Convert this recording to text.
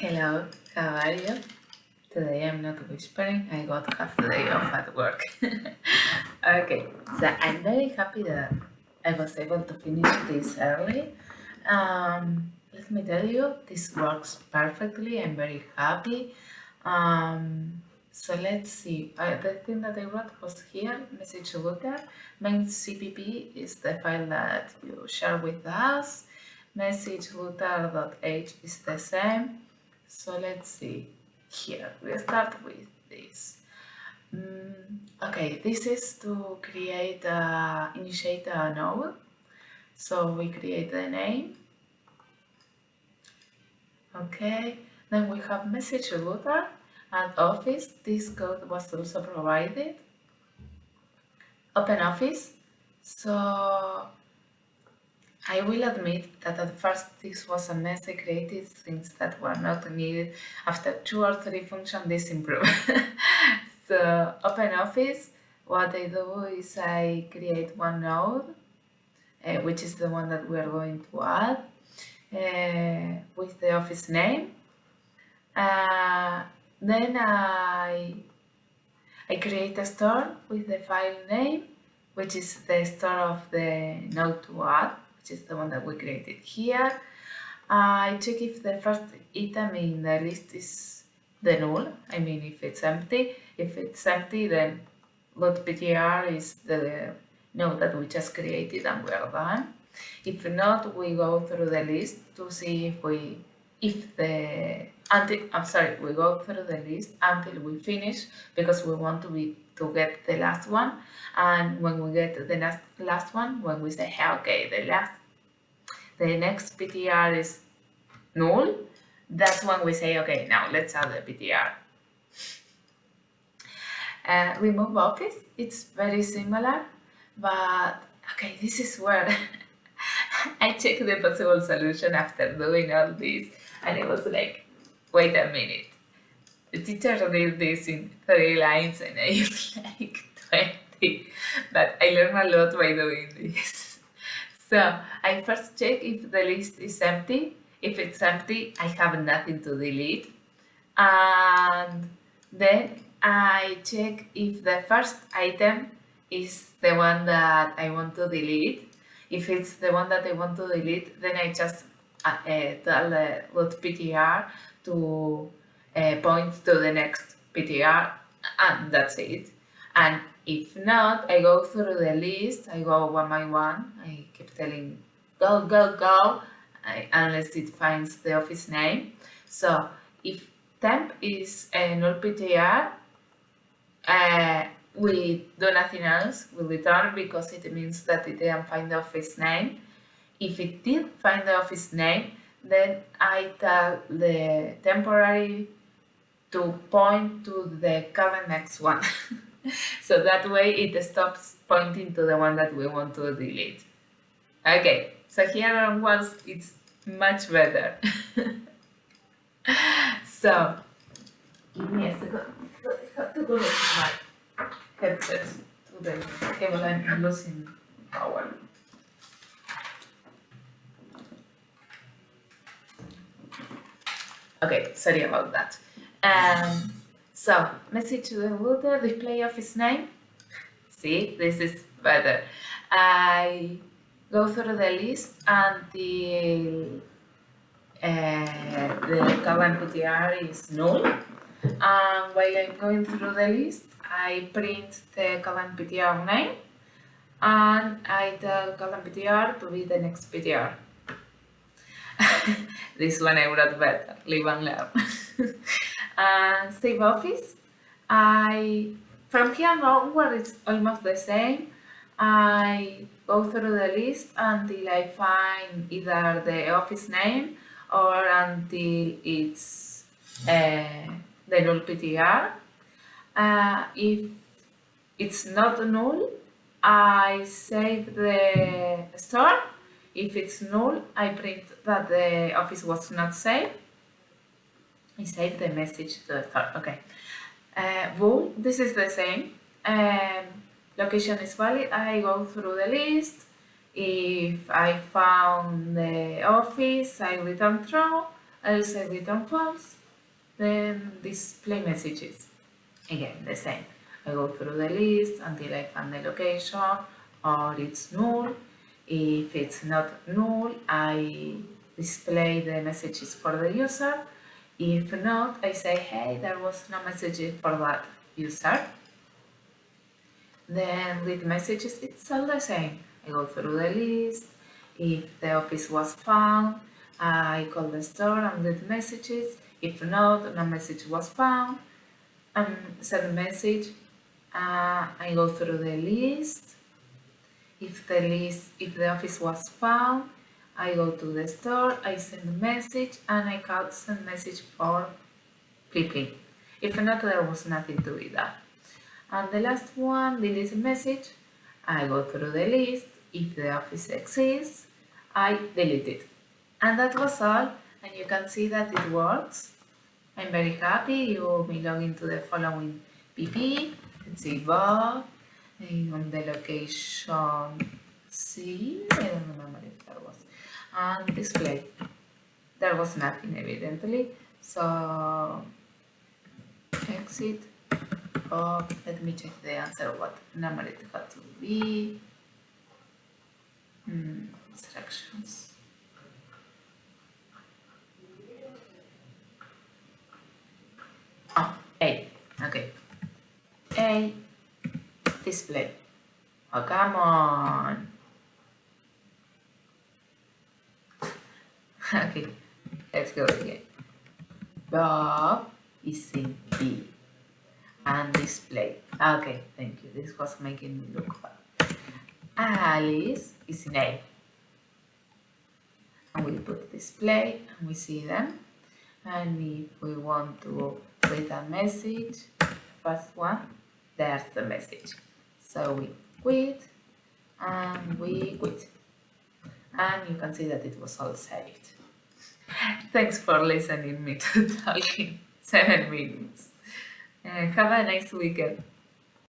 Hello, how are you? Today I'm not whispering, I got half the day off at work. Okay, so I'm very happy that I was able to finish this early. Let me tell you, this works perfectly. I'm very happy. So let's see. The thing that I wrote was here, message looker. Main CPP is the file that you share with us. Message looter.h is the same. So let's see. Here, we start with this. Okay, this is to initiate a node. So we create the name. Okay, then we have message router and Office. This code was also provided. Open Office. So I will admit that at first this was a mess. I created things that were not needed. After 2 or 3 functions, this improved. So Open Office, what I do is I create one node, which is the one that we are going to add, with the office name. Then I create a store with the file name, which is the store of the node to add, which is the one that we created here. I check if the first item in the list is the null. I mean, if it's empty. If it's empty, then .ptr is the node that we just created and we are done. If not, we go through the list to see we go through the list until we finish, because we want to get the last one. And when we get the last one, when we say, hey, okay, the next PTR is null, that's when we say, okay, now let's add the PTR. Remove office, it's very similar, but okay, this is where I checked the possible solution after doing all this, and it was like, wait a minute. The teacher did this in 3 lines and I used like 20, but I learned a lot by doing this. So I first check if the list is empty. If it's empty, I have nothing to delete. And then I check if the first item is the one that I want to delete. If it's the one that I want to delete, then I just tell the .ptr to point to the next PTR, and that's it. And if not, I go through the list, I go one by one, I keep telling go, go, go, unless it finds the office name. So if temp is a null PTR, we do nothing else, we return, because it means that it didn't find the office name. If it did find the office name, then I tell the temporary to point to the current next one. So that way it stops pointing to the one that we want to delete. Okay, so here onwards it's much better. So, give me a second. I have to connect my headset to the cable. I'm losing power. Okay, sorry about that. So, message to the router, display office name. See, this is better. I go through the list until the current PTR is null. And while I'm going through the list, I print the current PTR name, and I tell current PTR to be the next PTR. This one I wrote better, live and learn. Save office. From here onward, it's almost the same. I go through the list until I find either the office name or until it's the null PTR. If it's not null, I save the store. If it's null, I print that the office was not saved. I save the message to the store. Okay. Bool, this is the same. Location is valid. I go through the list. If I found the office, I return true. I'll say return false, then display messages. Again, the same. I go through the list until I find the location or it's null. If it's not null, I display the messages for the user. If not, I say, hey, there was no message for that user. Then with messages, it's all the same. I go through the list. If the office was found, I call the store and leave messages. If not, no message was found. Send a message. I go through the list. If the office was found, I go to the store. I send a message, and I call send message for flipping. If not, there was nothing to be done. And the last one, delete a message. I go through the list. If the office exists, I delete it. And that was all. And you can see that it works. I'm very happy. You may log into the following PP. Let's see, Bob. On the location C. I don't remember if there was. And display. There was nothing, evidently. So, exit. Oh, let me check the answer. What number it had to be? Instructions. Oh, A. Okay. A. Display. Oh, come on. Okay, let's go again. Bob is in B. And display. Okay, thank you. This was making me look bad. Alice is in A. And we put display and we see them. And if we want to create a message, first one, there's the message. So we quit and we quit. And you can see that it was all saved. Thanks for listening me to talking 7 minutes. Have a nice weekend.